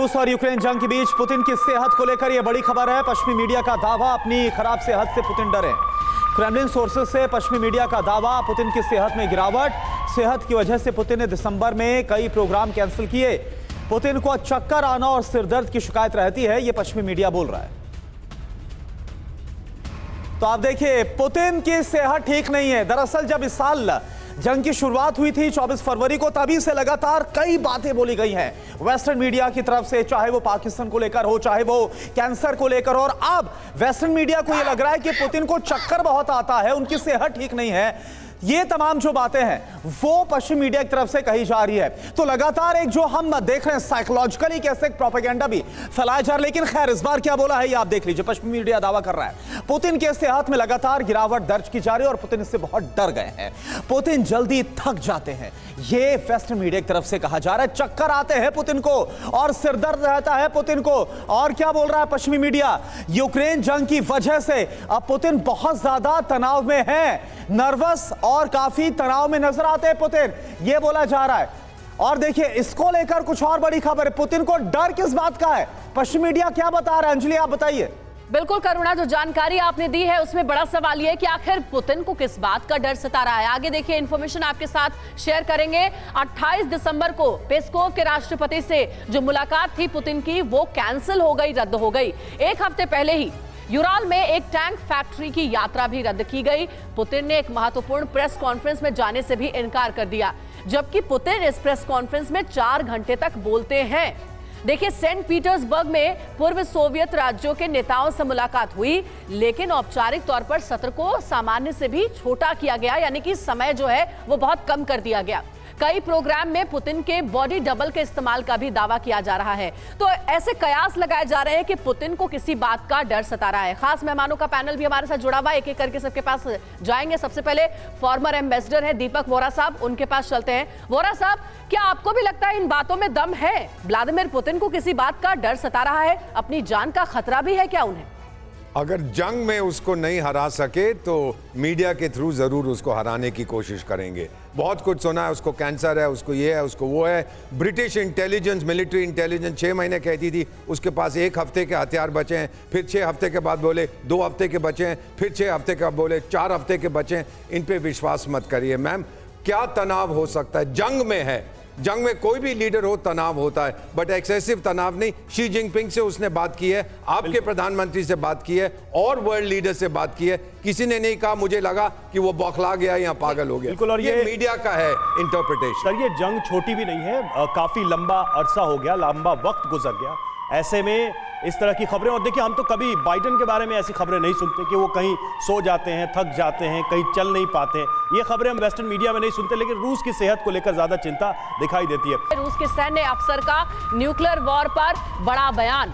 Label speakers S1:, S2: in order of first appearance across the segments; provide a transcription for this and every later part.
S1: रूस और यूक्रेन जंग के बीच पुतिन की सेहत को लेकर यह बड़ी खबर है। पश्चिमी मीडिया का दावा, अपनी खराब सेहत से पुतिन डरे। क्रेमलिन सोर्सेज से पश्चिमी मीडिया का दावा, पुतिन की सेहत में गिरावट। सेहत की वजह से पुतिन ने दिसंबर में कई प्रोग्राम कैंसिल किए। पुतिन को चक्कर आना और सिरदर्द की शिकायत रहती है, यह पश्चिमी मीडिया बोल रहा है। तो आप देखिए, पुतिन की सेहत ठीक नहीं है। दरअसल जब इस साल जंग की शुरुआत हुई थी 24 फरवरी को, तभी से लगातार कई बातें बोली गई हैं वेस्टर्न मीडिया की तरफ से, चाहे वो पाकिस्तान को लेकर हो, चाहे वो कैंसर को लेकर। और अब वेस्टर्न मीडिया को यह लग रहा है कि पुतिन को चक्कर बहुत आता है, उनकी सेहत ठीक नहीं है। ये तमाम जो बातें हैं वो पश्चिम मीडिया की तरफ से कही जा रही है। तो लगातार एक जो हम देख रहे हैं साइकोलॉजिकली कैसे प्रोपेगेंडा भी फैलाया जा रहा है। लेकिन खैर, इस बार क्या बोला है ये आप देख लीजिए। पश्चिमी मीडिया दावा कर रहा है पुतिन के सेहत में लगातार गिरावट दर्ज की जा रही है और पुतिन इससे बहुत डर गए हैं। पुतिन जल्दी थक जाते हैं, ये वेस्टर्न मीडिया की तरफ से कहा जा रहा है। चक्कर आते हैं पुतिन को और सिरदर्द रहता है पुतिन को। और क्या बोल रहा है पश्चिमी मीडिया, यूक्रेन जंग की वजह से अब पुतिन बहुत ज्यादा तनाव में है, नर्वस और काफी तनाव में नजर आते हैं पुतिन, यह बोला जा रहा है। और देखिए, इसको लेकर कुछ और बड़ी खबर है। पुतिन को डर किस बात का है, पश्चिम मीडिया क्या बता रहा है, अंजलि आप बताइए।
S2: बिल्कुल करुणा, जो जानकारी आपने दी है उसमें बड़ा सवाल यह है कि आखिर पुतिन को किस बात का डर सता रहा है। आगे देखिए, इंफॉर्मेशन आपके साथ शेयर करेंगे। 28 दिसंबर को पेस्कोव के राष्ट्रपति से जो मुलाकात थी पुतिन की, वो कैंसिल हो गई, रद्द हो गई। एक हफ्ते पहले ही यूराल में एक टैंक फैक्ट्री की यात्रा भी रद्द की गई। पुतिन ने एक महत्वपूर्ण प्रेस कॉन्फ्रेंस में जाने से भी इनकार कर दिया, जबकि पुतिन इस प्रेस कॉन्फ्रेंस में 4 घंटे तक बोलते हैं। देखिए, सेंट पीटर्सबर्ग में पूर्व सोवियत राज्यों के नेताओं से मुलाकात हुई, लेकिन औपचारिक तौर पर सत्र को सामान्य से भी छोटा किया गया, यानी कि समय जो है वो बहुत कम कर दिया गया। कई प्रोग्राम में पुतिन के बॉडी डबल के इस्तेमाल का भी दावा किया जा रहा है। तो ऐसे कयास लगाए जा रहे हैं कि पुतिन को किसी बात का डर सता रहा है। खास मेहमानों का पैनल भी हमारे साथ जुड़ा हुआ है, एक एक करके सबके पास जाएंगे। सबसे पहले फॉर्मर एम्बेसडर है दीपक वोरा साहब, उनके पास चलते हैं। वोरा साहब, क्या आपको भी लगता है इन बातों में दम है? व्लादिमीर पुतिन को किसी बात का डर सता रहा है, अपनी जान का खतरा भी है क्या उन्हें?
S3: अगर जंग में उसको नहीं हरा सके तो मीडिया के थ्रू जरूर उसको हराने की कोशिश करेंगे। बहुत कुछ सुना है, उसको कैंसर है, उसको ये है, उसको वो है। ब्रिटिश इंटेलिजेंस, मिलिट्री इंटेलिजेंस 6 महीने कहती थी उसके पास 1 हफ्ते के हथियार बचे हैं, फिर 6 हफ्ते के बाद बोले 2 हफ्ते के बचे हैं, फिर 6 हफ्ते के बाद बोले 4 हफ्ते के बचे हैं। इन पे विश्वास मत करिए मैम। क्या तनाव हो सकता है? जंग में है, जंग में कोई भी लीडर हो तनाव होता है, बट एक्सेसिव तनाव नहीं। शी जिनपिंग से उसने बात की है, आपके प्रधानमंत्री से बात की है और वर्ल्ड लीडर से बात की है। किसी ने नहीं कहा मुझे लगा कि वो बौखला गया या पागल हो गया।
S1: बिल्कुल, और ये
S3: मीडिया का है इंटरप्रिटेशन।
S4: सर, ये जंग छोटी भी नहीं है, काफी लंबा अरसा हो गया, लंबा वक्त गुजर गया। ऐसे में इस तरह की खबरें, और देखिए, हम तो कभी बाइडेन के बारे में ऐसी खबरें नहीं सुनते कि वो कहीं सो जाते हैं, थक जाते हैं, कहीं चल नहीं पाते हैं। ये खबरें हम वेस्टर्न मीडिया में नहीं सुनते, लेकिन रूस की सेहत को लेकर ज्यादा चिंता दिखाई देती है।
S2: रूस के सैन्य अफसर का न्यूक्लियर वॉर पर बड़ा बयान।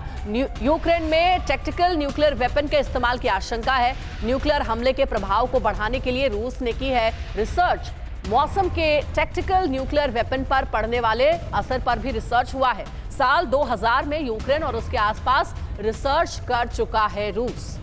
S2: यूक्रेन में टैक्टिकल न्यूक्लियर वेपन के इस्तेमाल की आशंका है। न्यूक्लियर हमले के प्रभाव को बढ़ाने के लिए रूस ने की है रिसर्च। मौसम के टैक्टिकल न्यूक्लियर वेपन पर पड़ने वाले असर पर भी रिसर्च हुआ है। साल 2000 में यूक्रेन और उसके आसपास रिसर्च कर चुका है रूस।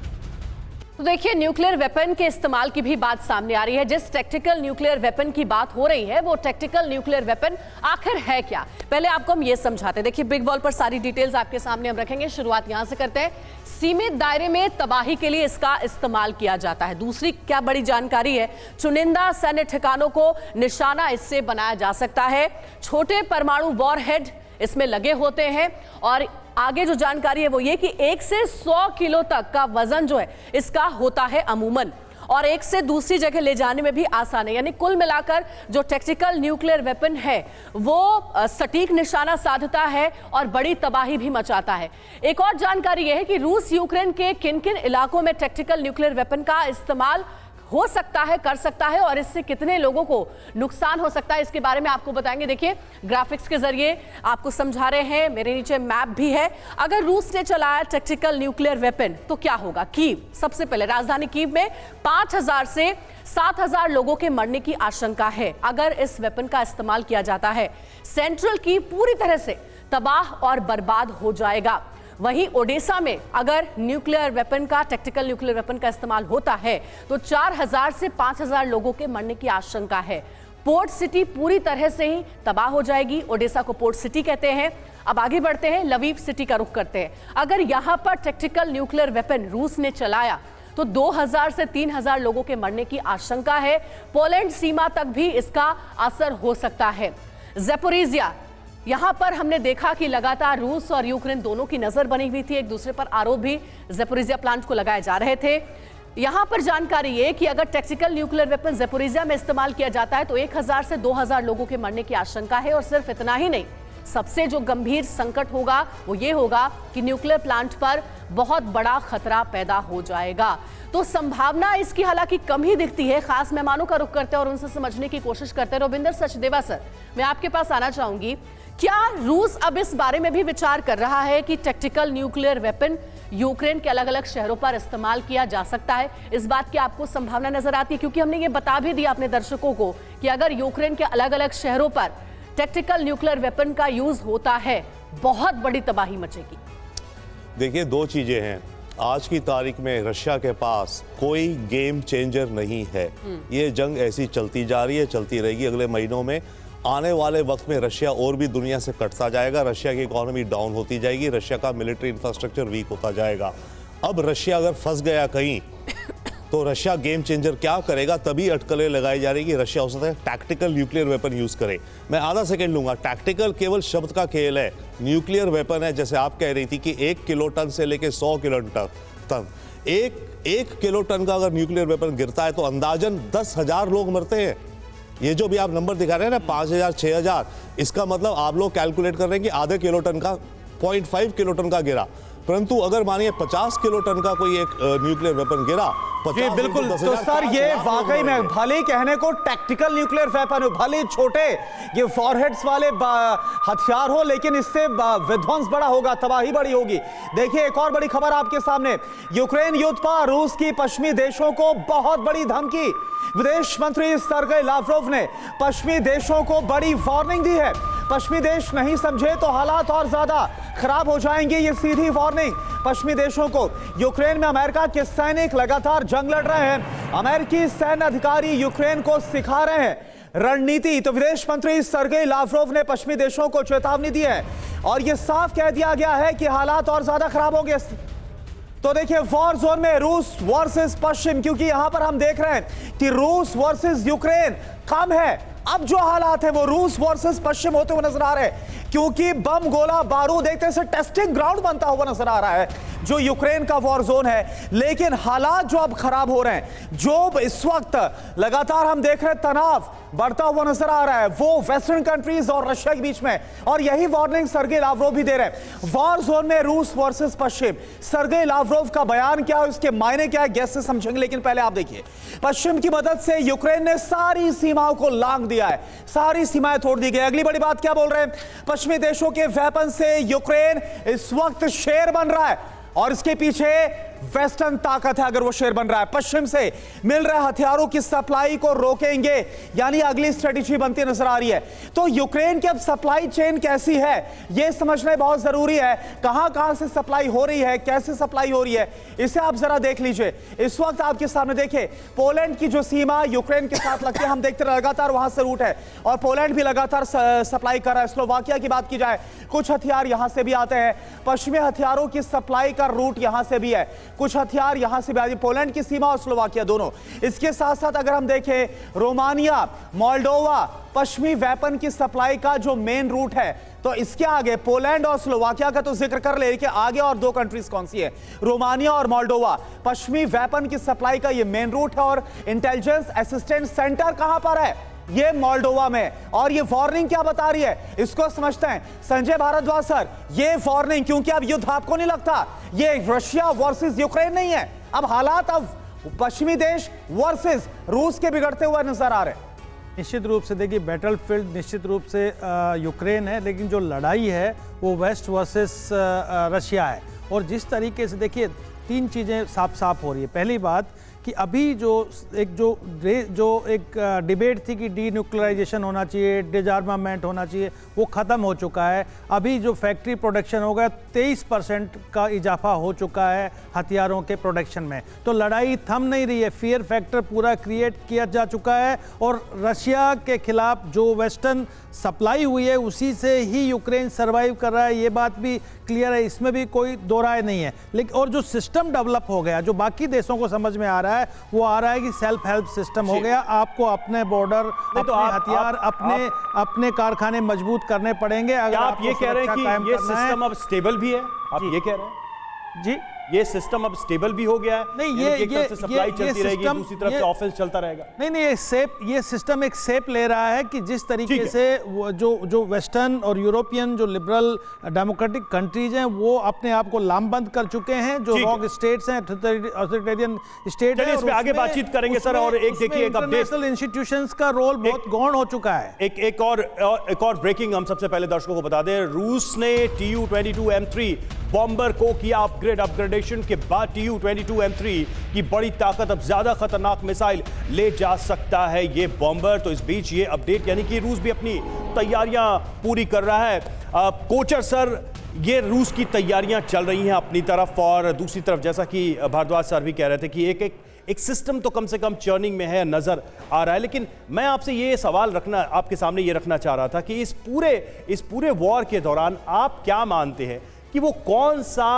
S2: तो देखिए, न्यूक्लियर वेपन के इस्तेमाल की भी बात सामने आ रही है। जिस टैक्टिकल न्यूक्लियर वेपन की बात हो रही है, वो टैक्टिकल न्यूक्लियर वेपन आखिर है क्या? पहले आपको हम ये समझाते हैं। देखिए, बिग वॉल पर सारी डिटेल्स आपके सामने हम रखेंगे। शुरुआत यहां से करते हैं। सीमित दायरे में तबाही के लिए इसका इस्तेमाल किया जाता है। दूसरी क्या बड़ी जानकारी है, चुनिंदा सैन्य ठिकानों को निशाना इससे बनाया जा सकता है। छोटे परमाणु वॉरहेड इसमें लगे होते हैं। और आगे जो जानकारी है वो ये कि 1 से 100 किलो तक का वजन जो है इसका होता है अमूमन, और एक से दूसरी जगह ले जाने में भी आसान है। यानी कुल मिलाकर जो टैक्टिकल न्यूक्लियर वेपन है वो सटीक निशाना साधता है और बड़ी तबाही भी मचाता है। एक और जानकारी यह है कि रूस यूक्रेन के किन किन इलाकों में टैक्टिकल न्यूक्लियर वेपन का इस्तेमाल हो सकता है, कर सकता है, और इससे कितने लोगों को नुकसान हो सकता है, इसके बारे में आपको बताएंगे। देखिए, ग्राफिक्स के जरिए आपको समझा रहे हैं, मेरे नीचे मैप भी है। अगर रूस ने चलाया टैक्टिकल न्यूक्लियर वेपन तो क्या होगा? कीव, सबसे पहले राजधानी कीव में 5000 से 7000 लोगों के मरने की आशंका है अगर इस वेपन का इस्तेमाल किया जाता है। सेंट्रल कीव पूरी तरह से तबाह और बर्बाद हो जाएगा। वहीं ओडेसा में अगर न्यूक्लियर वेपन का, टैक्टिकल न्यूक्लियर वेपन का इस्तेमाल होता है तो 4000 से 5000 लोगों के मरने की आशंका है। पोर्ट सिटी पूरी तरह से ही तबाह हो जाएगी। ओडेसा को पोर्ट सिटी कहते हैं। अब आगे बढ़ते हैं, लवीव सिटी का रुख करते हैं। अगर यहां पर टैक्टिकल न्यूक्लियर वेपन रूस ने चलाया तो 2000 से 3000 लोगों के मरने की आशंका है। पोलैंड सीमा तक भी इसका असर हो सकता है। ज़ैपोरिज़िया, यहां पर हमने देखा कि लगातार रूस और यूक्रेन दोनों की नजर बनी हुई थी, एक दूसरे पर आरोप भी ज़ैपोरिज़िया प्लांट को लगाए जा रहे थे। यहां पर जानकारी ये कि अगर टैक्टिकल न्यूक्लियर वेपन ज़ैपोरिज़िया में इस्तेमाल किया जाता है तो 1000 से 2000 लोगों के मरने की आशंका है। और सिर्फ इतना ही नहीं, सबसे जो गंभीर संकट होगा वो ये होगा कि न्यूक्लियर प्लांट पर बहुत बड़ा खतरा पैदा हो जाएगा। तो संभावना इसकी हालांकि कम ही दिखती है। खास मेहमानों का रुख करते हैं और उनसे समझने की कोशिश करते हैं। रविंदर सचदेवा सर, मैं आपके पास आना चाहूंगी, क्या रूस अब इस बारे में भी विचार कर रहा है कि टैक्टिकल न्यूक्लियर वेपन यूक्रेन के अलग अलग शहरों पर इस्तेमाल किया जा सकता है? इस बात की आपको संभावना नजर आती है? क्योंकि हमने ये बता भी दिया अपने दर्शकों को कि अगर यूक्रेन के अलग अलग शहरों पर टैक्टिकल न्यूक्लियर वेपन का यूज होता है, बहुत बड़ी तबाही मचेगी।
S5: देखिए, दो चीजें हैं। आज की तारीख में रशिया के पास कोई गेम चेंजर नहीं है। ये जंग ऐसी चलती जा रही है, चलती रहेगी। अगले महीनों में आने वाले वक्त में रशिया और भी दुनिया से कटता जाएगा। रशिया की इकोनॉमी डाउन होती जाएगी, रशिया का मिलिट्री इंफ्रास्ट्रक्चर वीक होता जाएगा। अब रशिया अगर फंस गया कहीं तो रशिया गेम चेंजर क्या करेगा, तभी अटकलें लगाई जा रही कि रशिया हो सकता है टैक्टिकल न्यूक्लियर वेपन यूज करे। मैं आधा सेकंड लूंगा। टैक्टिकल केवल शब्द का खेल है, न्यूक्लियर वेपन है। जैसे आप कह रही थी कि 1 किलोटन से लेकर 100 किलोटन, एक किलोटन का अगर न्यूक्लियर वेपन गिरता है तो अंदाजन 10,000 लोग मरते हैं। ये जो भी आप नंबर दिखा रहे हैं ना, 5,000 6,000, इसका मतलब आप लोग कैलकुलेट कर रहे हैं कि आधे किलोटन का 0.5 किलोटन का गिरा। परंतु अगर मानिए 50 किलोटन का कोई एक न्यूक्लियर वेपन गिरा,
S1: जी बिल्कुल। तो सर, ये वाकई में भले ही कहने को टैक्टिकल न्यूक्लियर वेपन हो, भले ही छोटे ये वॉरहेड्स वाले हथियार हो, लेकिन इससे विध्वंस बड़ा होगा, तबाही बड़ी होगी। देखिए, एक और बड़ी खबर आपके सामने, यूक्रेन युद्ध पर रूस की पश्चिमी देशों को बहुत बड़ी धमकी। विदेश मंत्री सर्गेई लावरोव ने पश्चिमी देशों को बड़ी वार्निंग दी है। पश्चिमी देश नहीं समझे तो हालात और ज्यादा खराब हो जाएंगे, ये सीधी वार्निंग पश्चिमी देशों को। यूक्रेन में अमेरिका के सैनिक लगातार जंग लड़ रहे हैं। अमेरिकी सैन्य अधिकारी यूक्रेन को सिखा रहे हैं रणनीति। तो विदेश मंत्री सर्गेई लावरोव ने पश्चिमी देशों को चेतावनी दी है और यह साफ कह दिया गया है कि हालात और ज्यादा खराब होंगे। तो देखिए, वॉर जोन में रूस वर्सेस पश्चिम, क्योंकि यहां पर हम देख रहे हैं कि रूस वर्सेस यूक्रेन कम है। अब जो हालात है वो रूस वर्सेस पश्चिम होते हुए नजर आ रहे हैं, क्योंकि बम गोला बारूद एक तरह से टेस्टिंग ग्राउंड बनता हुआ नजर आ रहा है जो यूक्रेन का वॉर जोन है। लेकिन हालात जो अब खराब हो रहे हैं, जो इस वक्त लगातार हम देख रहे हैं तनाव बढ़ता हुआ नजर आ रहा है, वो वेस्टर्न कंट्रीज और रशिया के बीच में। और यही वार्निंग सर्गेई लावरोव भी दे रहे हैं। वॉर जोन में रूस वर्सेस पश्चिम, सर्गेई लावरोव का बयान क्या है, उसके मायने क्या है, गैस से समझेंगे। लेकिन पहले आप देखिए, पश्चिम की मदद से यूक्रेन ने सारी सीमाओं को लांघ दिया है, सारी सीमाएं तोड़ दी गई। अगली बड़ी बात क्या बोल रहे हैं, पश्चिमी देशों के वेपन से यूक्रेन इस वक्त शेर बन रहा है और इसके पीछे वेस्टर्न ताकत है। अगर वो शेर बन रहा है, पश्चिम से मिल रहे हथियारों की सप्लाई को रोकेंगे, यानी अगली स्ट्रेटेजी बनती नजर आ रही है। तो यूक्रेन की अब सप्लाई चेन कैसी है, यह समझना बहुत जरूरी है। कहां से सप्लाई हो रही है, कैसे सप्लाई हो रही है, इसे आप जरा देख लीजिए। इस वक्त आपके सामने देखिए, पोलैंड की जो सीमा यूक्रेन के साथ लगती है, हम देखते हैं लगातार वहां से रूट है और पोलैंड भी लगातार सप्लाई कर रहा है। स्लोवाकिया की बात की जाए, कुछ हथियार यहां से भी आते हैं। पश्चिमी हथियारों की सप्लाई का रूट यहां से भी है, कुछ हथियार यहां से भी आते हैं। पोलैंड की सीमा और स्लोवाकिया दोनों। इसके साथ साथ अगर हम देखें, रोमानिया, मोल्डोवा, पश्चिमी वेपन की सप्लाई का जो मेन रूट है। तो इसके आगे पोलैंड और स्लोवाकिया का तो जिक्र कर ले, लेकिन आगे और दो कंट्रीज कौन सी है, रोमानिया और मोल्डोवा। पश्चिमी वेपन की सप्लाई का ये मेन रूट है और इंटेलिजेंस असिस्टेंट सेंटर कहां पर है, ये मोल्डोवा में। और ये वार्निंग क्या बता रही है, इसको समझते हैं। संजय भारद्वाज सर, ये वार्निंग, क्योंकि अब युद्ध आपको नहीं लगता ये रशिया वर्सेस यूक्रेन नहीं है, अब हालात अब पश्चिमी देश वर्सेस रूस के बिगड़ते हुए नजर आ रहे हैं।
S6: निश्चित रूप से देखिए, बैटलफील्ड निश्चित रूप से यूक्रेन है, लेकिन जो लड़ाई है वो वेस्ट वर्सेस रशिया है। और जिस तरीके से देखिए, तीन चीज़ें साफ साफ हो रही है। पहली बात कि अभी जो एक डिबेट थी कि डी न्यूक्लियराइजेशन होना चाहिए, डिसआर्मामेंट होना चाहिए, वो ख़त्म हो चुका है। अभी जो फैक्ट्री प्रोडक्शन होगा 23% का इजाफा हो चुका है हथियारों के प्रोडक्शन में। तो लड़ाई थम नहीं रही है, फियर फैक्टर पूरा क्रिएट किया जा चुका है और रशिया के खिलाफ जो वेस्टर्न सप्लाई हुई है उसी से ही यूक्रेन सर्वाइव कर रहा है, ये बात भी क्लियर है, इसमें भी कोई दो राय नहीं है। लेकिन और जो सिस्टम डेवलप हो गया, जो बाकी देशों को समझ में आ रहा है, वो आ रहा है कि सेल्फ हेल्प सिस्टम हो गया। आपको अपने बॉर्डर, अपने हथियार, अपने कारखाने मजबूत करने पड़ेंगे। अगर
S4: आप ये कह रहे हैं कि ये सिस्टम अब स्टेबल भी है? आप ये कह रहे हैं
S6: जी,
S4: ये सिस्टम अब स्टेबल भी हो गया है?
S6: नहीं,
S4: एक तरफ से सप्लाई चलती रहेगी, दूसरी तरफ से ऑफेंस चलता रहेगा?
S6: नहीं, ये सिस्टम एक शेप ले रहा है कि जिस तरीके से जो वेस्टर्न और यूरोपियन जो लिबरल डेमोक्रेटिक कंट्रीज हैं वो अपने आप को लामबंद कर चुके हैं, जो रॉक स्टेट्स हैं, ऑथोरिटेरियन स्टेट है।
S4: इस पे आगे बातचीक करेंगे सर। और एक देखिए एक अपडेट,
S6: इंटरनेशनल इंस्टीट्यूशंस का रोल बहुत गौण हो चुका है।
S4: एक और ब्रेकिंग हम सबसे पहले दर्शकों को बता दें। रूस ने Tu-22M3 बॉम्बर को किया अपग्रेडेशन के बाद Tu-22M3 की बड़ी ताकत, अब ज्यादा खतरनाक मिसाइल ले जा सकता है ये बॉम्बर। तो इस बीच ये अपडेट, यानी कि रूस भी अपनी तैयारियां पूरी कर रहा है। कोचर सर, ये रूस की तैयारियां चल रही हैं अपनी तरफ, और दूसरी तरफ जैसा कि भारद्वाज सर भी कह रहे थे कि एक सिस्टम तो कम से कम चर्निंग में है, नजर आ रहा है। लेकिन मैं आपसे ये सवाल आपके सामने ये रखना चाह रहा था कि इस पूरे वॉर के दौरान आप क्या मानते हैं कि वो कौन सा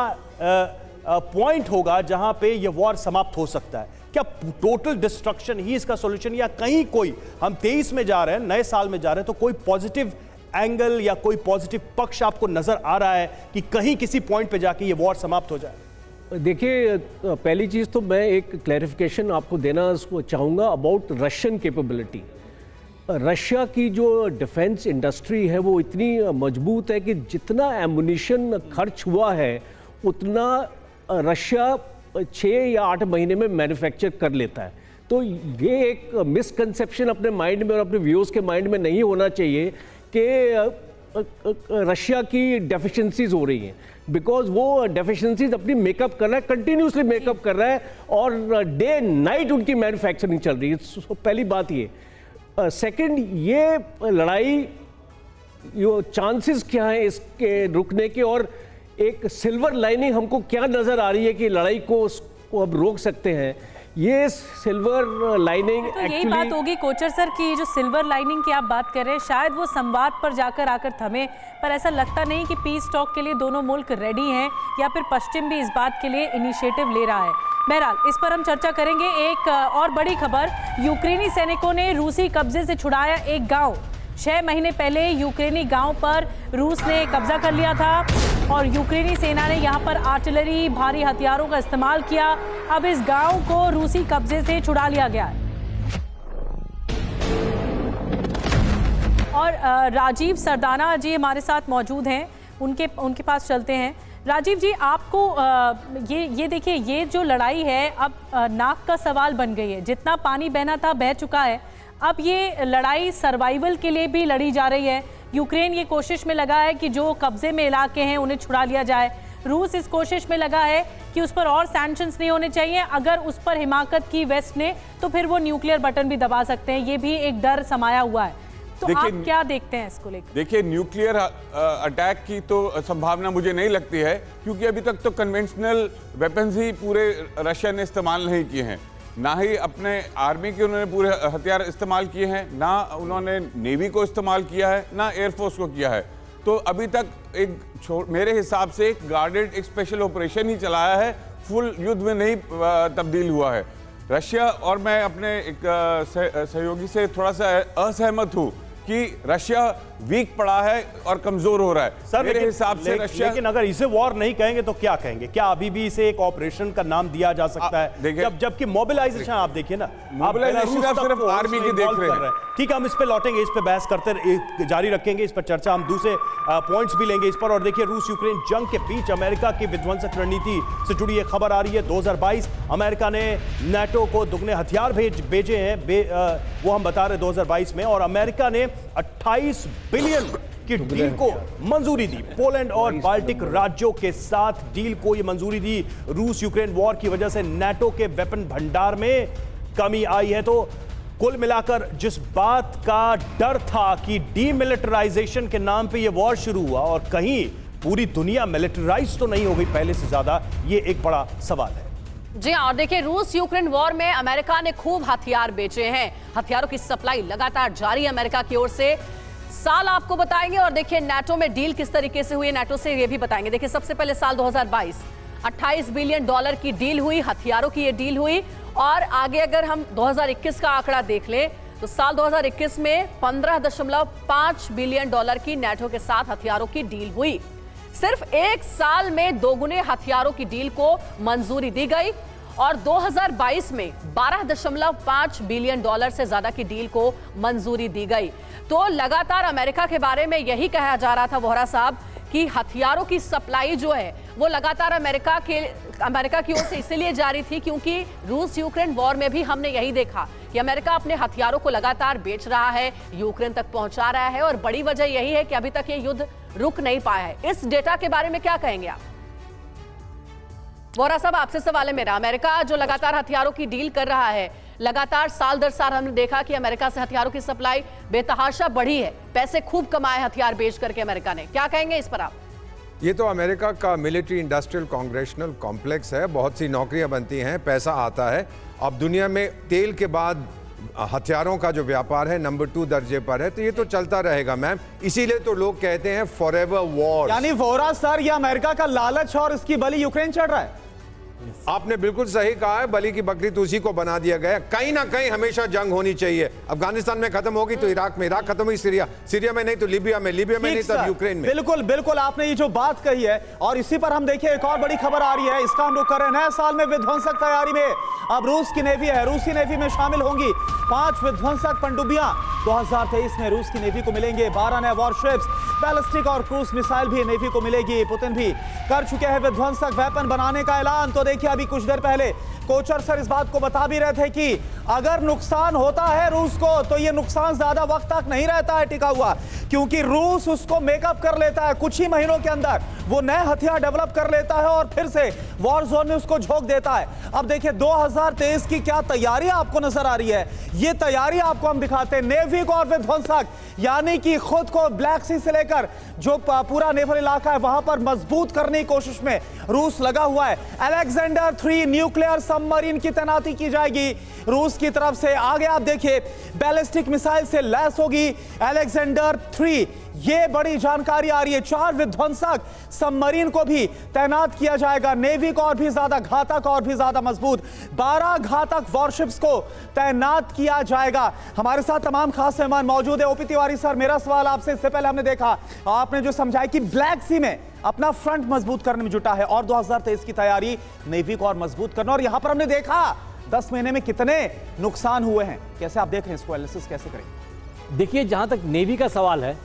S4: पॉइंट होगा जहां पे ये वॉर समाप्त हो सकता है? क्या टोटल डिस्ट्रक्शन ही इसका सॉल्यूशन, या कहीं कोई, हम 23 में जा रहे हैं, नए साल में जा रहे हैं, तो कोई पॉजिटिव एंगल या कोई पॉजिटिव पक्ष आपको नजर आ रहा है कि कहीं किसी पॉइंट पे जाके ये वॉर समाप्त हो जाए?
S7: देखिए, पहली चीज़ तो मैं एक क्लैरिफिकेशन आपको देना चाहूँगा अबाउट रशियन कैपेबिलिटी। रशिया की जो डिफेंस इंडस्ट्री है वो इतनी मजबूत है कि जितना एमुनिशन खर्च हुआ है उतना रशिया 6 या 8 महीने में मैन्युफैक्चर कर लेता है। तो ये एक मिसकंसेप्शन अपने माइंड में और अपने व्यूअर्स के माइंड में नहीं होना चाहिए कि रशिया की डेफिशिएंसीज हो रही हैं, बिकॉज वो डेफिशिएंसीज अपनी मेकअप कर रहा है, कंटिन्यूसली मेकअप कर रहा है, और डे नाइट उनकी मैन्युफैक्चरिंग चल रही है। पहली बात ये। सेकंड, ये लड़ाई, यो चांसेस क्या हैं इसके रुकने के, और एक सिल्वर लाइनिंग हमको क्या नज़र आ रही है कि लड़ाई को अब रोक सकते हैं? ये सिल्वर लाइनिंग
S8: तो यही बात होगी कोचर सर की जो सिल्वर लाइनिंग की आप बात कर रहे हैं, शायद वो संवाद पर जाकर आकर थमे, पर ऐसा लगता नहीं कि पीस टॉक के लिए दोनों मुल्क रेडी हैं, या फिर पश्चिम भी इस बात के लिए इनिशिएटिव ले रहा है। बहरहाल इस पर हम चर्चा करेंगे। एक और बड़ी खबर, यूक्रेनी सैनिकों ने रूसी कब्जे से छुड़ाया एक गांव। 6 महीने पहले यूक्रेनी गांव पर रूस ने कब्जा कर लिया था और यूक्रेनी सेना ने यहां पर आर्टिलरी, भारी हथियारों का इस्तेमाल किया। अब इस गांव को रूसी कब्जे से छुड़ा लिया गया है। और राजीव सरदाना जी हमारे साथ मौजूद हैं, उनके पास चलते हैं। राजीव जी, आपको ये देखिए, ये जो लड़ाई है अब नाक का सवाल बन गई है। जितना पानी बहना था बह चुका है। अब ये लड़ाई सर्वाइवल के लिए भी लड़ी जा रही है। यूक्रेन ये कोशिश में लगा है कि जो कब्जे में इलाके हैं उन्हें छुड़ा लिया जाए। रूस इस कोशिश में लगा है कि उस पर और सैंक्शंस नहीं होने चाहिए। अगर उस पर हिमाकत की वेस्ट ने तो फिर वो न्यूक्लियर बटन भी दबा सकते हैं। ये भी एक डर समाया हुआ है। तो आप क्या देखते हैं इसको लेकर?
S9: देखिए, न्यूक्लियर अटैक की तो संभावना मुझे नहीं लगती है, क्योंकि अभी तक तो कन्वेंशनल वेपन्स ही पूरे रशिया ने इस्तेमाल नहीं किए हैं। ना ही अपने आर्मी के उन्होंने पूरे हथियार इस्तेमाल किए हैं, ना उन्होंने नेवी को इस्तेमाल किया है, ना एयरफोर्स को किया है। तो अभी तक मेरे हिसाब से एक गार्डेड, एक स्पेशल ऑपरेशन ही चलाया है, फुल युद्ध में नहीं तब्दील हुआ है रशिया। और मैं अपने एक सहयोगी से थोड़ा सा असहमत हूँ कि रशिया वीक पड़ा है और कमजोर हो रहा है।
S4: सर,
S9: मेरे हिसाब से रशिया,
S4: लेकिन अगर इसे वॉर नहीं कहेंगे तो क्या कहेंगे? क्या अभी भी इसे एक ऑपरेशन का नाम दिया जा सकता है? जबकि मोबिलाइजेशन आप देखिए ना,
S9: मोबिलाइजेशन आप सिर्फ आर्मी की देख रहे हैं।
S4: ठीक है, हम इस पे लौटेंगे, इस पे बहस करते जारी रखेंगे, इस पर चर्चा, हम दूसरे पॉइंट्स भी लेंगे इस पर। और देखिए, रूस यूक्रेन जंग के बीच अमेरिका की विध्वंसक रणनीति से जुड़ी एक खबर आ रही है। 2022 अमेरिका ने नाटो को दुगने हथियार भेजे हैं, वो हम बता रहे 2022 में, और अमेरिका ने $28 बिलियन की डील को मंजूरी दी। पोलैंड और बाल्टिक राज्यों के साथ डील को यह मंजूरी दी। रूस यूक्रेन वॉर की वजह से नाटो के वेपन भंडार में कमी आई है। तो कुल मिलाकर जिस बात का डर था कि डीमिलिटराइजेशन के नाम पे यह वॉर शुरू हुआ और कहीं पूरी दुनिया मिलिटराइज तो नहीं हो गई पहले से ज्यादा, ये एक बड़ा सवाल है।
S2: जी हाँ, और देखिए रूस यूक्रेन वॉर में अमेरिका ने खूब हथियार बेचे हैं। हथियारों की सप्लाई लगातार जारी है अमेरिका की ओर से। साल आपको बताएंगे और देखिए नाटो में डील किस तरीके से हुई है, नाटो से ये भी बताएंगे। देखिए सबसे पहले साल 2022 $28 बिलियन की डील हुई, हथियारों की ये डील हुई। और आगे अगर हम 2021 का आंकड़ा देख लें तो साल 2021 में $15.5 बिलियन की नाटो के साथ हथियारों की डील हुई। सिर्फ एक साल में दोगुने हथियारों की डील को मंजूरी दी गई और 2022 में $12.5 बिलियन से ज्यादा की डील को मंजूरी दी गई। तो लगातार अमेरिका के बारे में यही कहा जा रहा था वोहरा साहब कि हथियारों की सप्लाई जो है वो लगातार अमेरिका की ओर से इसलिए जारी थी क्योंकि रूस यूक्रेन वॉर में भी हमने यही देखा कि अमेरिका अपने हथियारों को लगातार बेच रहा है, यूक्रेन तक पहुंचा रहा है और बड़ी वजह यही है कि अभी तक ये युद्ध रुक नहीं पाया है। इस डेटा के बारे में क्या कहेंगे आप? वोहरा साहब आपसे सवाल है मेरा। अमेरिका जो लगातार हथियारों की डील कर रहा है, लगातार साल दर साल हमने देखा कि अमेरिका से हथियारों की सप्लाई बेतहाशा बढ़ी है, पैसे खूब कमाए हथियार बेच करके अमेरिका ने, क्या कहेंगे इस पर आप?
S3: ये तो अमेरिका का मिलिट्री इंडस्ट्रियल कांग्रेशनल कॉम्प्लेक्स है, बहुत सी नौकरियां बनती हैं, पैसा आता है। अब दुनिया में तेल के बाद हथियारों का जो व्यापार है नंबर 2 दर्जे पर है, तो ये तो चलता रहेगा मैम। इसीलिए तो लोग कहते हैं फॉरएवर वॉर।
S1: यानी वोहरा सर, ये अमेरिका का लालच और इसकी बलि यूक्रेन चढ़ रहा है।
S3: आपने बिल्कुल सही कहा है, बलि की बकरी तो उसी को बना दिया गया। कहीं ना कहीं हमेशा जंग होनी चाहिए। अफगानिस्तान में खत्म होगी तो इराक में, इराक खत्म हुई सीरिया में नहीं तो लिबिया में, लिबिया में नहीं तो यूक्रेन में।
S1: बिल्कुल बिल्कुल आपने ये जो बात कही है और इसी पर हम देखिए एक और बड़ी खबर आ रही है, इसका हम रुख कर रहे हैं। नए साल में विध्वंसक तैयारी में अब रूस की नेवी है, रूसी नेवी में शामिल होंगी 5 विध्वंसक पनडुब्बियां। 2023 में रूस की नेवी को मिलेंगे 12 नए वॉरशिप्स, बैलिस्टिक और क्रूज मिसाइल भी नेवी को मिलेगी। पुतिन भी कर चुके हैं विध्वंसक वेपन बनाने का ऐलान। तो देखिए अभी कुछ देर पहले कोचर सर इस बात को बता भी रहे थे कि अगर नुकसान होता है रूस को तो ये नुकसान ज्यादा वक्त तक नहीं रहता है टिका हुआ, क्योंकि रूस उसको मेकअप कर लेता है, कुछ ही महीनों के अंदर वो नए हथियार डेवलप कर लेता है और फिर से वॉर जोन में उसको झोंक देता है। अब देखिए 2023 की क्या तैयारी आपको नजर आ रही है, ये तैयारी आपको हम दिखाते हैं। नेवी को और विध्वंसक यानी कि खुद को ब्लैक सी से लेकर जो पूरा नेवल इलाका है वहां पर मजबूत करने की कोशिश में रूस लगा हुआ है। अलेक्जेंडर 3 न्यूक्लियर सबमरीन की तैनाती की जाएगी रूस की तरफ से। आगे आप देखिए बैलिस्टिक मिसाइल से लैस होगी अलेक्जेंडर 3। ये बड़ी जानकारी आ रही है। 4 विध्वंसक सबमरीन को भी तैनात किया जाएगा। नेवी को और भी ज्यादा घातक और भी ज्यादा मजबूत 12 घातक वॉरशिप्स को तैनात किया जाएगा। हमारे साथ तमाम खास मेहमान मौजूद है। ओपी तिवारी सर, मेरा सवाल आपसे, इससे पहले हमने देखा आपने जो समझाया कि ब्लैक सी में अपना फ्रंट मजबूत करने में जुटा है और 2023 की तैयारी नेवी को और मजबूत करना, और यहां पर हमने देखा 10 महीने में कितने नुकसान हुए हैं। कैसे आप देख रहे हैं इसको, एनालिसिस कैसे करें?
S7: देखिए, जहां तक नेवी का सवाल है,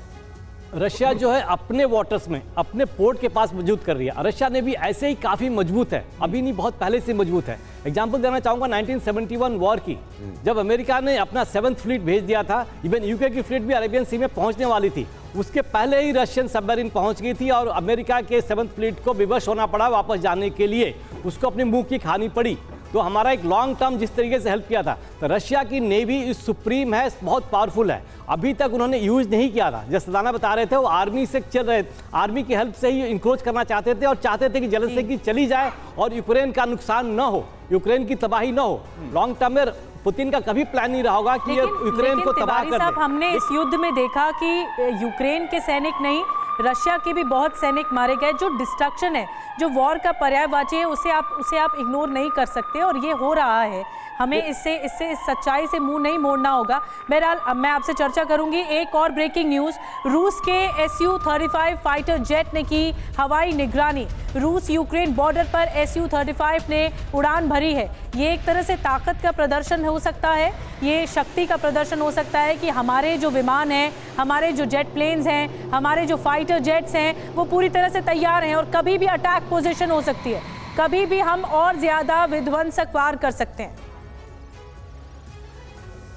S7: रशिया जो है अपने वाटर्स में अपने पोर्ट के पास मौजूद कर रही है। रशिया ने भी ऐसे ही काफ़ी मजबूत है, अभी नहीं बहुत पहले से मजबूत है। एग्जाम्पल देना चाहूँगा 1971 वॉर की, जब अमेरिका ने अपना 7th फ्लीट भेज दिया था, इवन यूके की फ्लीट भी अरेबियन सी में पहुँचने वाली थी, उसके पहले ही रशियन सबमरीन पहुँच गई थी और अमेरिका के 7th फ्लीट को विवश होना पड़ा वापस जाने के लिए, उसको अपने मुँह की खानी पड़ी। तो हमारा एक लॉन्ग टर्म जिस तरीके से हेल्प किया था, तो रशिया की नेवी इस सुप्रीम है, बहुत पावरफुल है। अभी तक उन्होंने यूज नहीं किया था। जैसे सदाना बता रहे थे, वो आर्मी से चल रहे, आर्मी की हेल्प से ही इंक्रोच करना चाहते थे और चाहते थे कि जेलेंस्की चली जाए और यूक्रेन का नुकसान न हो, यूक्रेन की तबाही न हो। लॉन्ग टर्म में पुतिन का कभी प्लान नहीं रहा होगा कि यूक्रेन को तबाह कर दे।
S8: हमने इस युद्ध में देखा कि यूक्रेन के सैनिक नहीं, रशिया के भी बहुत सैनिक मारे गए। जो डिस्ट्रक्शन है, जो वॉर का पर्यायवाची है, उसे आप इग्नोर नहीं कर सकते और ये हो रहा है। हमें इससे इस सच्चाई से मुंह नहीं मोड़ना होगा। बहरहाल अब मैं आपसे चर्चा करूंगी। एक और ब्रेकिंग न्यूज़, रूस के Su-35 फाइटर जेट ने की हवाई निगरानी। रूस यूक्रेन बॉर्डर पर Su-35 ने उड़ान भरी है। ये एक तरह से ताकत का प्रदर्शन हो सकता है, ये शक्ति का प्रदर्शन हो सकता है कि हमारे जो विमान हैं, हमारे जो जेट प्लेन्स हैं, हमारे जो फाइटर जेट्स हैं, वो पूरी तरह से तैयार हैं और कभी भी अटैक पोजीशन हो सकती है, कभी भी हम और ज़्यादा विध्वंसक वार कर सकते हैं।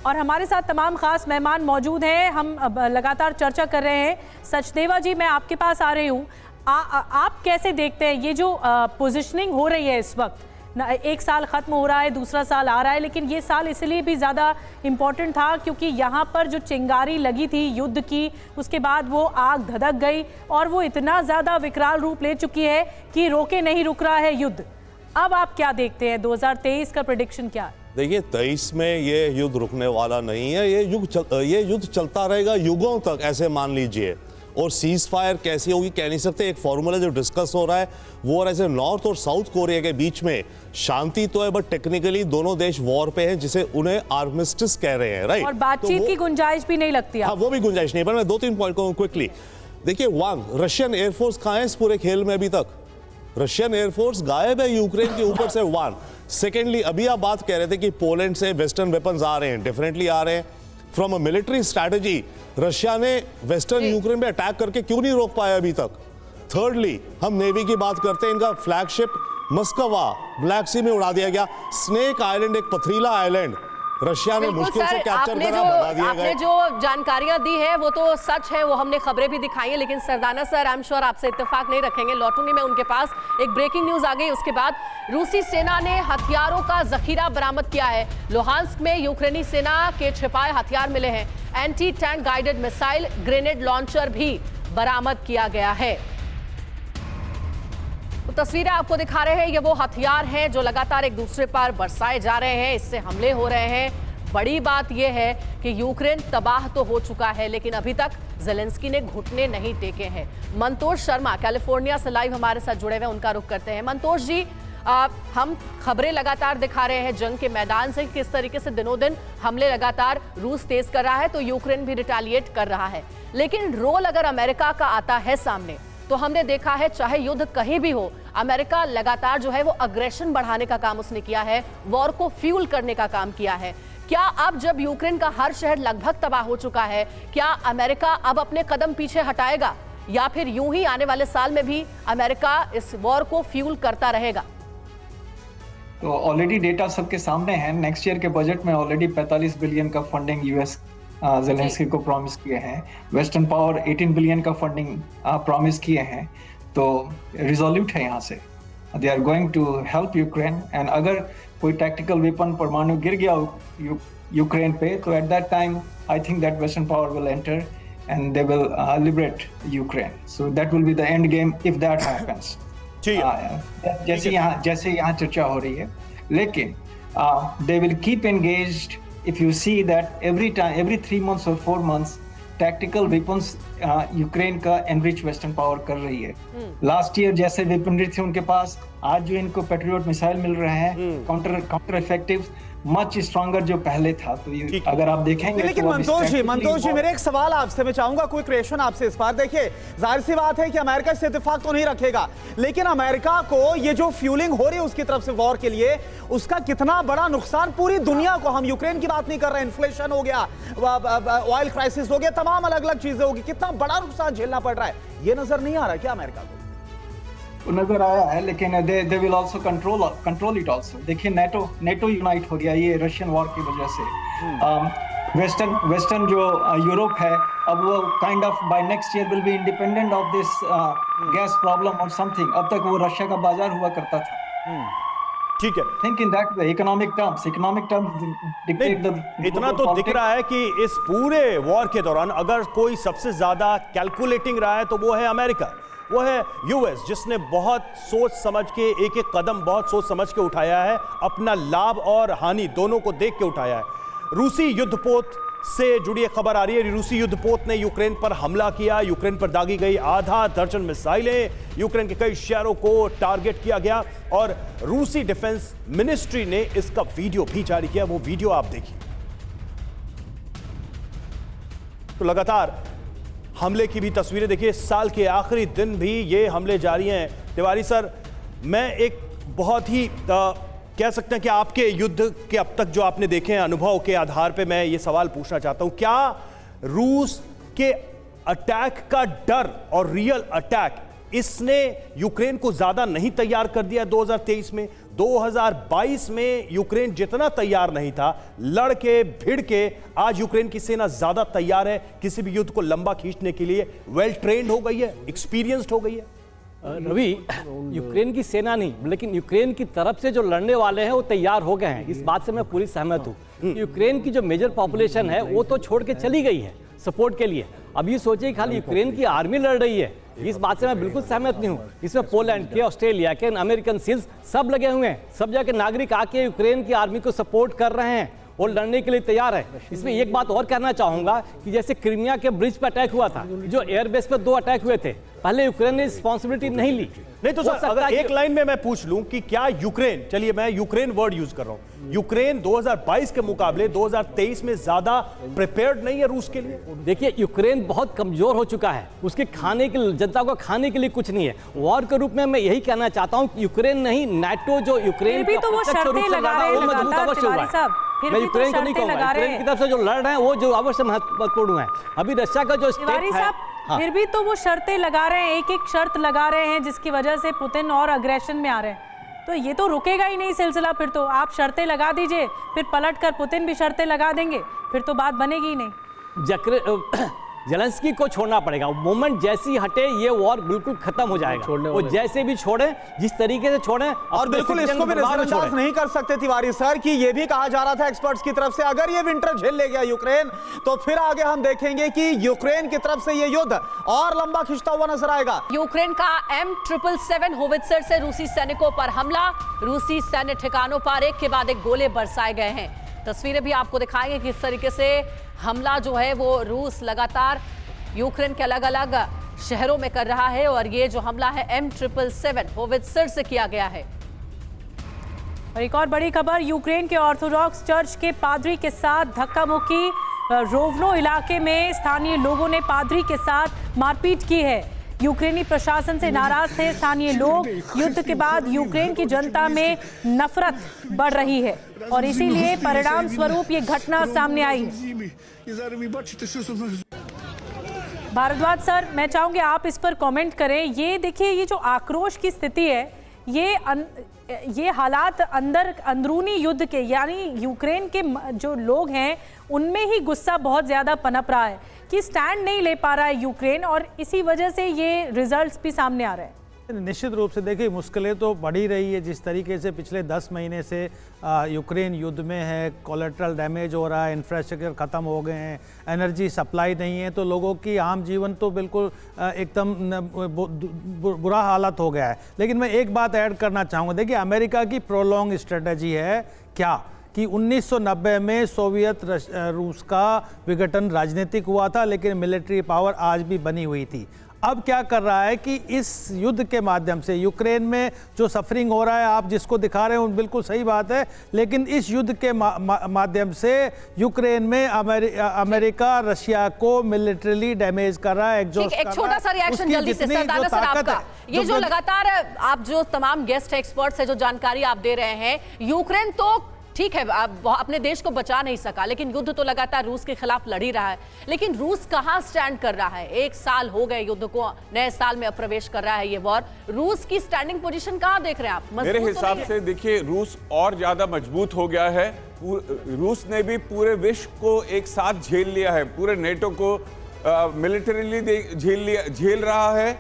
S8: और हमारे साथ तमाम खास मेहमान मौजूद हैं। हम अब लगातार चर्चा कर रहे हैं। सचदेवा जी, मैं आपके पास आ रही हूँ। आप कैसे देखते हैं ये जो पोजीशनिंग हो रही है इस वक्त? एक साल ख़त्म हो रहा है, दूसरा साल आ रहा है, लेकिन ये साल इसलिए भी ज़्यादा इम्पोर्टेंट था क्योंकि यहाँ पर जो चिंगारी लगी थी युद्ध की, उसके बाद वो आग धधक गई और वो इतना ज़्यादा विकराल रूप ले चुकी है कि रोके नहीं रुक रहा है युद्ध। अब आप क्या देखते हैं? 2023 का प्रेडिक्शन क्या है?
S5: देखिए, 23 में ये युद्ध रुकने वाला नहीं है। ये युद्ध चलता रहेगा युगों तक, ऐसे मान लीजिए। और सीज फायर कैसी होगी कह नहीं सकते। एक फॉर्मूला जो डिस्कस हो रहा है वो ऐसे नॉर्थ और साउथ कोरिया के बीच में शांति तो है, बट टेक्निकली दोनों देश वॉर पे हैं, जिसे उन्हें आर्मिस्टिस कह रहे हैं, राइट?
S8: और बातचीत की गुंजाइश भी नहीं लगती।
S5: हाँ, वो भी गुंजाइश नहीं। पर मैं 2-3 पॉइंट कहूँ क्विकली। देखिए, वन, रशियन एयरफोर्स कहाँ है इस पूरे खेल में अभी तक? रशियन एयरफोर्स गायब है यूक्रेन के ऊपर से। वन, सेकेंडली, अभी आप बात कह रहे थे कि पोलैंड से वेस्टर्न वेपन्स आ रहे हैं, डेफिनेटली आ रहे हैं। From a military strategy Russia ने वेस्टर्न यूक्रेन पे अटैक करके क्यों नहीं रोक पाया अभी तक? थर्डली, हम नेवी की बात करते हैं, इनका फ्लैगशिप मस्कवा ब्लैक सी में उड़ा दिया गया। स्नेक आइलैंड, एक पथरीला आइलैंड, रशिया ने मुश्किल से कैप्चर करा, भगा दिया गया।
S2: आपने जो जानकारियां दी है वो तो सच है, वो हमने खबरें भी दिखाई है, लेकिन Sardana sir I am sure आपसे इत्तेफाक नहीं रखेंगे। लौटूंगी मैं उनके पास। एक ब्रेकिंग न्यूज आ गई उसके बाद। रूसी सेना ने हथियारों का जखीरा बरामद किया है। लोहांस्क में यूक्रेनी सेना के छिपाए हथियार मिले हैं। Anti tank guided missile, grenade launcher भी बरामद किया गया है। तो तस्वीरें आपको दिखा रहे हैं, ये वो हथियार हैं जो लगातार एक दूसरे पर बरसाए जा रहे हैं, इससे हमले हो रहे हैं। बड़ी बात यह है कि यूक्रेन तबाह तो हो चुका है, लेकिन अभी तक ज़ेलेंस्की ने घुटने नहीं टेके हैं। मंतोष शर्मा कैलिफोर्निया से लाइव हमारे साथ जुड़े हुए, उनका रुख करते हैं। मंतोष जी, हम खबरें लगातार दिखा रहे हैं जंग के मैदान से, किस तरीके से दिनों दिन हमले लगातार रूस तेज कर रहा है, तो यूक्रेन भी रिटेलिएट कर रहा है। लेकिन रोल अगर अमेरिका का आता है सामने, तो हमने देखा है चाहे युद्ध कहीं भी हो, अमेरिका लगातार जो है वो अग्रेशन बढ़ाने का काम उसने किया है, वॉर को फ्यूल करने का काम किया है। क्या अब जब यूक्रेन का हर शहर लगभग तबाह हो चुका है, क्या अमेरिका अब अपने कदम पीछे हटाएगा, या फिर यूं ही आने वाले साल में भी अमेरिका इस वॉर को फ्यूल करता रहेगा?
S10: तो ऑलरेडी डेटा सबके सामने है। नेक्स्ट ईयर के बजट में ऑलरेडी 45 बिलियन का फंडिंग यूएस ज़ेलेंस्की को प्रॉमिस किए हैं। वेस्टर्न पावर 18 बिलियन का फंडिंग प्रॉमिस किए हैं। तो रिजोल्यूट है यहाँ से, they are going to help Ukraine. And अगर कोई टैक्टिकल वेपन परमाणु गिर गया यूक्रेन पे, तो at that time I think that western power will enter and they will liberate Ukraine. So that will be the end game if that happens. जैसे यहाँ चर्चा हो रही है। लेकिन they will keep engaged if you see that every 3 months or 4 months tactical weapons Ukraine का enrich western power कर रही है। लास्ट ईयर जैसे वेपनरी थे उनके पास, आज जो इनको पेट्रियोट मिसाइल मिल रहे हैं, काउंटर इफेक्टिव, मच स्ट्रॉन्गर जो पहले था। तो ये अगर आप देखेंगे,
S1: लेकिन मंतोष जी मेरे एक सवाल आपसे, मैं चाहूंगा कोई क्वेश्चन आपसे इस बार। देखिए, जाहिर सी बात है कि अमेरिका इससे इत्तेफाक तो नहीं रखेगा, लेकिन अमेरिका को ये जो फ्यूलिंग हो रही है उसकी तरफ से वॉर के लिए, उसका कितना बड़ा नुकसान पूरी दुनिया को, हम यूक्रेन की बात नहीं कर रहे हैं, इन्फ्लेशन हो गया, ऑयल क्राइसिस हो गया, तमाम अलग अलग चीजें होगी, कितना बड़ा नुकसान झेलना पड़ रहा है, ये नजर नहीं आ रहा क्या अमेरिका को?
S10: नजर आया है, लेकिन they will also control it also. देखिए, नेटो यूनाइट हो गया ये रशियन वॉर की वजह से। वेस्टर्न जो यूरोप है, अब वो kind of by next year will be independent of this gas problem और समथिंग। अब तक वो रशिया का बाजार हुआ करता था।
S4: ठीक है,
S10: think in that way, economic terms dictate the.
S4: इतना तो दिख रहा है कि इस पूरे वॉर के दौरान अगर कोई सबसे ज्यादा कैलकुलेटिंग रहा है तो वो है अमेरिका, वो है यूएस, जिसने बहुत सोच समझ के एक एक कदम बहुत सोच समझ के उठाया है, अपना लाभ और हानि दोनों को देख के उठाया है। रूसी युद्धपोत से जुड़ी एक खबर आ रही है। रूसी युद्धपोत ने यूक्रेन पर हमला किया, यूक्रेन पर दागी गई आधा दर्जन मिसाइलें, यूक्रेन के कई शहरों को टारगेट किया गया और रूसी डिफेंस मिनिस्ट्री ने इसका वीडियो भी जारी किया। वो वीडियो आप देखिए। तो लगातार हमले की भी तस्वीरें देखिए, साल के आखिरी दिन भी ये हमले जारी हैं। तिवारी सर, मैं एक बहुत ही कह सकते हैं कि आपके युद्ध के अब तक जो आपने देखे हैं अनुभव के आधार पे मैं ये सवाल पूछना चाहता हूं, क्या रूस के अटैक का डर और रियल अटैक, इसने यूक्रेन को ज्यादा नहीं तैयार कर दिया 2023 में? 2022 में यूक्रेन जितना तैयार नहीं था, लड़ के भिड़ के आज यूक्रेन की सेना ज्यादा तैयार है, किसी भी युद्ध को लंबा खींचने के लिए वेल ट्रेंड हो गई है, एक्सपीरियंस्ड हो गई है।
S11: रवि, यूक्रेन की सेना नहीं, लेकिन यूक्रेन की तरफ से जो लड़ने वाले हैं वो तैयार हो गए हैं, इस बात से मैं पूरी सहमत हूँ। यूक्रेन की जो मेजर पॉपुलेशन है वो तो छोड़ के चली गई है सपोर्ट के लिए। अब ये सोचिए खाली यूक्रेन की आर्मी लड़ रही है, इस बात से मैं बिल्कुल सहमत नहीं हूँ। इसमें पोलैंड के, ऑस्ट्रेलिया के, अमेरिकन सील्स सब लगे हुए हैं, सब जगह के नागरिक आके यूक्रेन की आर्मी को सपोर्ट कर रहे हैं और लड़ने के लिए तैयार है। इसमें एक बात और कहना चाहूंगा कि जैसे क्रीमिया के ब्रिज पर अटैक हुआ था, जो एयरबेस पर 2 अटैक हुए थे, पहले यूक्रेन ने रिस्पॉन्सिबिलिटी नहीं ली।
S4: नहीं तो सर, अगर एक लाइन में मैं पूछ लूं कि क्या यूक्रेन, चलिए मैं यूक्रेन वर्ड यूज कर रहा हूं, यूक्रेन 2022 के मुकाबले 2023 में ज्यादा प्रिपेयर्ड नहीं है रूस के लिए?
S11: देखिए, यूक्रेन बहुत कमजोर हो चुका है, उसके खाने के लिए, जनता को खाने के लिए कुछ नहीं है। वॉर के रूप में मैं यही कहना चाहता हूं, यूक्रेन नहीं, नाटो जो यूक्रेन
S8: भी तो वो शर्तें लगा रहे हैं लगातार तिवारी साहब,
S11: मैं यूक्रेन को नहीं कहूंगा, यूक्रेन की तरफ से जो लड़ रहे हैं वो जो अवश्य महत्वपूर्ण है। अभी रशिया का जो स्टेप है,
S8: फिर भी तो वो शर्तें लगा रहे हैं, एक एक शर्त लगा रहे हैं जिसकी वजह से पुतिन और अग्रेशन में आ रहे हैं। तो ये तो रुकेगा ही नहीं सिलसिला। फिर तो आप शर्तें लगा दीजिए, फिर पलट कर पुतिन भी शर्तें लगा देंगे, फिर तो बात बनेगी ही नहीं।
S11: जेलेंस्की को छोड़ना पड़ेगा, मोमेंट जैसी हटे ये वॉर बिल्कुल खत्म हो जाएगा। वो जैसे भी छोड़े, जिस तरीके से छोड़े,
S1: और बिल्कुल इसको भी नजरअंदाज नहीं कर सकते तिवारी सर कि ये भी कहा जा रहा था एक्सपर्ट्स की तरफ से, अगर ये विंटर झेल ले गया यूक्रेन तो फिर आगे हम देखेंगे कि यूक्रेन की तरफ से ये युद्ध और लंबा खिंचता हुआ नजर आएगा।
S2: यूक्रेन का M777 होवित्जर से रूसी सैनिकों पर हमला, रूसी सैन्य ठिकानों पर एक के बाद एक गोले बरसाए गए हैं। तस्वीरें भी आपको दिखाएंगे किस तरीके से हमला जो है वो रूस लगातार यूक्रेन के अलग अलग शहरों में कर रहा है, और ये जो हमला है M777 होवित्जर से किया गया है।
S8: और एक और बड़ी खबर, यूक्रेन के ऑर्थोडॉक्स चर्च के पादरी के साथ धक्का मुक्की। रोवनो इलाके में स्थानीय लोगों ने पादरी के साथ मारपीट की है। यूक्रेनी प्रशासन से नाराज थे स्थानीय लोग। युद्ध के बाद यूक्रेन की जनता में नफरत बढ़ रही है और इसीलिए परिणाम स्वरूप ये घटना सामने आई। भारद्वाज सर, मैं चाहूंगी आप इस पर कमेंट करें। ये देखिए, ये जो आक्रोश की स्थिति है, ये हालात अंदरूनी युद्ध के, यानी यूक्रेन के जो लोग हैं उनमें ही गुस्सा बहुत ज़्यादा पनप रहा है कि स्टैंड नहीं ले पा रहा है यूक्रेन, और इसी वजह से ये रिजल्ट्स भी सामने आ रहे हैं।
S6: निश्चित रूप से देखिए, मुश्किलें तो बढ़ी रही है। जिस तरीके से पिछले 10 महीने से यूक्रेन युद्ध में है, कोलेट्रल डैमेज हो रहा है, इंफ्रास्ट्रक्चर ख़त्म हो गए हैं, एनर्जी सप्लाई नहीं है, तो लोगों की आम जीवन तो बिल्कुल एकदम बुरा हालत हो गया है। लेकिन मैं एक बात ऐड करना चाहूँगा, देखिए अमेरिका की प्रोलॉन्ग स्ट्रेटजी है क्या कि 1990 में सोवियत रूस का विघटन राजनीतिक हुआ था, लेकिन मिलिट्री पावर आज भी बनी हुई थी। अब क्या कर रहा है कि इस युद्ध के माध्यम से यूक्रेन में जो सफरिंग हो रहा है, आप जिसको दिखा रहे हैं बिल्कुल सही बात है, लेकिन इस युद्ध के माध्यम से यूक्रेन में अमेरिका रशिया को मिलिट्रीली डैमेज कर रहा है, एग्जॉस्ट कर रहा है।
S2: एक छोटा सा रिएक्शन जल्दी से सरदाना सर आपका, ये जो लगातार आप जो तमाम गेस्ट एक्सपर्ट्स है जो जानकारी आप दे रहे हैं, यूक्रेन तो ठीक है अपने देश को बचा नहीं सका, लेकिन युद्ध तो लगातार रूस के खिलाफ लड़ ही रहा है। लेकिन रूस कहां स्टैंड कर रहा है? 1 साल हो गए युद्ध को, नए साल में अब प्रवेश कर रहा है ये वॉर। रूस की स्टैंडिंग पोजीशन कहां देख रहे हैं आप?
S9: मेरे हिसाब से देखिए, रूस और ज्यादा मजबूत हो गया है। रूस ने भी पूरे विश्व को एक साथ झेल लिया है, पूरे नेटो को मिलिटरीली झेल रहा है,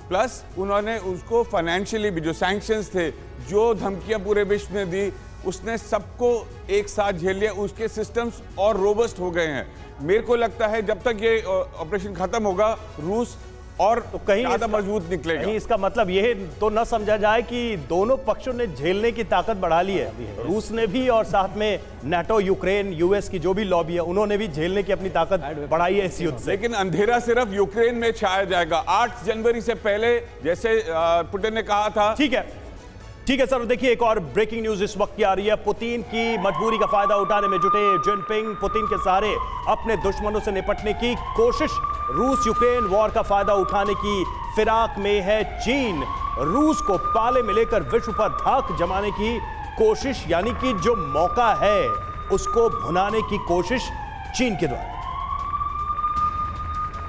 S9: प्लस उन्होंने उसको फाइनेंशियली भी, जो सैंक्शंस थे, जो धमकियां पूरे विश्व ने दी, उसने सबको एक साथ झेल लिया। उसके सिस्टम्स और रोबस्ट हो गए हैं। मेरे को लगता है जब तक ये ऑपरेशन खत्म होगा, रूस और
S4: तो कहीं
S9: ज्यादा मजबूत निकलेगा।
S4: कहीं इसका मतलब यह तो न समझा जाए कि दोनों पक्षों ने झेलने की ताकत बढ़ा ली है, रूस ने भी और साथ में नाटो, यूक्रेन, यूएस की जो भी लॉबी है, उन्होंने भी झेलने की अपनी ताकत बढ़ाई है इस युद्ध से।
S9: लेकिन अंधेरा सिर्फ यूक्रेन में छाया जाएगा 8 जनवरी से पहले, जैसे पुतिन ने कहा था।
S4: ठीक है सर, देखिए एक और ब्रेकिंग न्यूज इस वक्त की आ रही है। पुतिन की मजबूरी का फायदा उठाने में जुटे जिनपिंग, पुतिन के सहारे अपने दुश्मनों से निपटने की कोशिश। रूस यूक्रेन वॉर का फायदा उठाने की फिराक में है चीन। रूस को पाले में लेकर विश्व पर धाक जमाने की कोशिश, यानी कि जो मौका है उसको भुनाने की कोशिश चीन के द्वारा।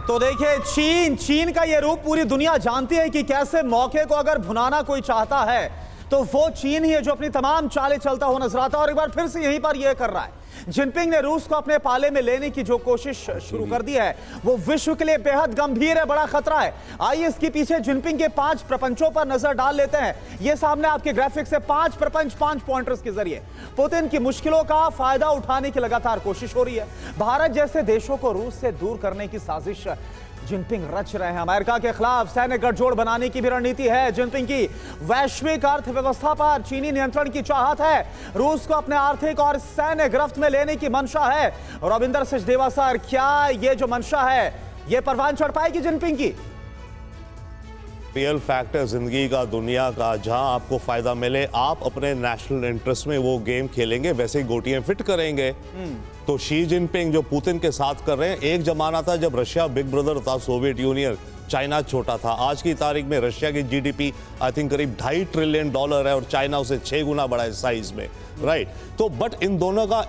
S1: तो देखिए, चीन का यह रूप पूरी दुनिया जानती है कि कैसे मौके को अगर भुनाना कोई चाहता है तो वो चीन ही है जो अपनी तमाम चालें चलता हुआ नजर आता है और एक बार फिर से यहीं पर यह कर रहा है। जिनपिंग ने रूस को अपने पाले में लेने की जो कोशिश शुरू कर दी है वो विश्व के लिए बेहद गंभीर है, बड़ा खतरा है। आइए इसके पीछे जिनपिंग के 5 प्रपंचों पर नजर डाल लेते हैं। ये सामने आपके ग्राफिक से 5 प्रपंच 5 पॉइंटर्स के जरिए पुतिन की मुश्किलों का फायदा उठाने की लगातार कोशिश हो रही है। भारत जैसे देशों को रूस से दूर करने की साजिश जिनपिंग रच रहे हैं। अमेरिका के खिलाफ सैन्य गठजोड़ बनाने की भी रणनीति है जिनपिंग की। वैश्विक अर्थव्यवस्था पर चीनी नियंत्रण की चाहत है। रूस को अपने आर्थिक और सैन्य गिरफ्त में लेने की मंशा है। रविंदर सचदेवा सर, क्या ये जो मंशा है ये परवान चढ़ पाएगी जिनपिंग की?
S5: रियल फैक्टर जिंदगी का, दुनिया का, जहां आपको फायदा मिले आप अपने नेशनल इंटरेस्ट में वो गेम खेलेंगे, वैसे ही गोटियां फिट करेंगे। तो शी जिनपिंग जो पुतिन के साथ कर रहे हैं, एक जमाना था जब रशिया बिग ब्रदर था, सोवियत यूनियन, चाइना छोटा था। आज की तारीख में रशिया की जीडीपी आई थिंक करीब $2.5 ट्रिलियन है और चाइना उसे 6 गुना बड़ा है साइज में, राइट। तो बट इन दोनों का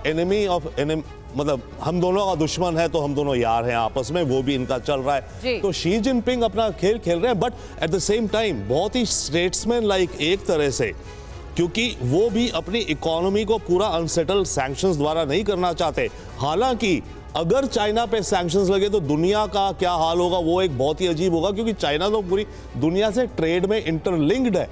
S5: मतलब हम दोनों का दुश्मन है तो हम दोनों यार हैं आपस में, वो भी इनका चल रहा है। तो शी जिनपिंग अपना खेल खेल रहे हैं but at the same time बहुत ही स्टेट्समैन लाइक एक तरह से, क्योंकि वो भी अपनी इकोनॉमी को पूरा अनसेटल सैंक्शंस द्वारा नहीं करना चाहते। हालांकि अगर चाइना पे सैंक्शंस लगे तो दुनिया का क्या हाल होगा वो एक बहुत ही अजीब होगा, क्योंकि चाइना तो पूरी दुनिया से ट्रेड में इंटरलिंक्ड है।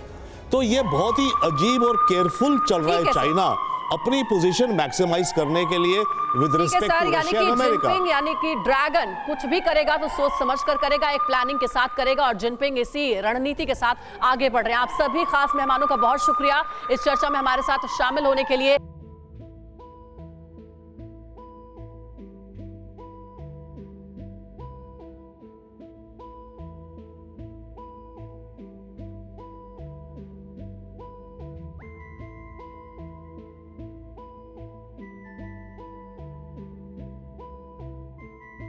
S5: तो ये बहुत ही अजीब और केयरफुल चल रहा है चाइना अपनी पोजीशन मैक्सिमाइज करने के लिए विद रिस्पेक्ट टू रशिया और अमेरिका।
S2: यानी कि ड्रैगन कुछ भी करेगा तो सोच समझ कर करेगा, एक प्लानिंग के साथ करेगा और जिनपिंग इसी रणनीति के साथ आगे बढ़ रहे हैं। आप सभी खास मेहमानों का बहुत शुक्रिया इस चर्चा में हमारे साथ शामिल होने के लिए।